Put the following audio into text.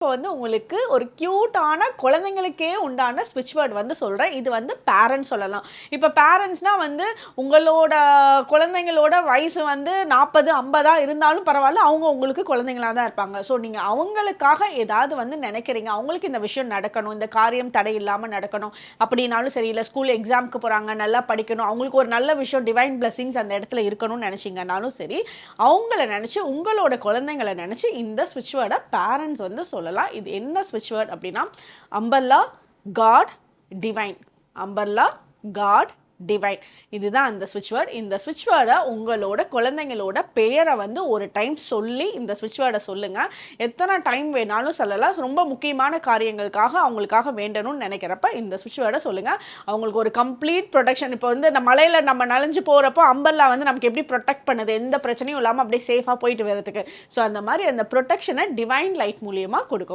இப்போ வந்து உங்களுக்கு ஒரு க்யூட்டான குழந்தைங்களுக்கே உண்டான ஸ்விட்ச் வேர்ட் வந்து சொல்கிறேன். இது வந்து பேரண்ட்ஸ் சொல்லலாம். இப்போ பேரண்ட்ஸ்னால் வந்து உங்களோட குழந்தைங்களோட வயசு வந்து 40, 50 இருந்தாலும் பரவாயில்ல, அவங்க உங்களுக்கு குழந்தைங்களாக தான் இருப்பாங்க. ஸோ நீங்கள் அவங்களுக்காக ஏதாவது வந்து நினைக்கிறீங்க, அவங்களுக்கு இந்த விஷயம் நடக்கணும், இந்த காரியம் தடை இல்லாமல் நடக்கணும் அப்படின்னாலும் சரி, இல்லை ஸ்கூல் எக்ஸாமுக்கு போகிறாங்க, நல்லா படிக்கணும், அவங்களுக்கு ஒரு நல்ல விஷயம் டிவைன் பிளெஸிங்ஸ் அந்த இடத்துல இருக்கணும்னு நினச்சிங்கனாலும் சரி, அவங்கள நினச்சி உங்களோட குழந்தைங்களை நினச்சி இந்த ஸ்விட்ச் வேர்டை பேரண்ட்ஸ் வந்து சொல்லலாம். இது என்ன ஸ்விட்ச் வேர்ட் அப்படின்னா umbrella god divine. Umbrella god divine, இதுதான் அந்த ஸ்விட்ச் வேர்ட். இந்த ஸ்விட்ச் வேர்டை உங்களோட குழந்தைங்களோட பெயரை வந்து ஒரு டைம் சொல்லி இந்த ஸ்விட்ச் வேர்டை சொல்லுங்கள். எத்தனை டைம் வேணாலும் சொல்லலாம். ரொம்ப முக்கியமான காரியங்களுக்காக அவங்களுக்காக வேண்டணும்னு நினைக்கிறப்ப இந்த ஸ்விட்ச் வேர்டை சொல்லுங்கள். அவங்களுக்கு ஒரு கம்ப்ளீட் ப்ரொடெக்ஷன். இப்போ வந்து இந்த மலையில் நம்ம நனைஞ்சு போகிறப்போ அம்பர்லா வந்து நமக்கு எப்படி ப்ரொடெக்ட் பண்ணுது, எந்த பிரச்சனையும் இல்லாமல் அப்படியே சேஃபாக போயிட்டு வரதுக்கு. ஸோ அந்த மாதிரி அந்த ப்ரொடெக்ஷனை டிவைன் லைட் மூலியமாக கொடுக்கும்.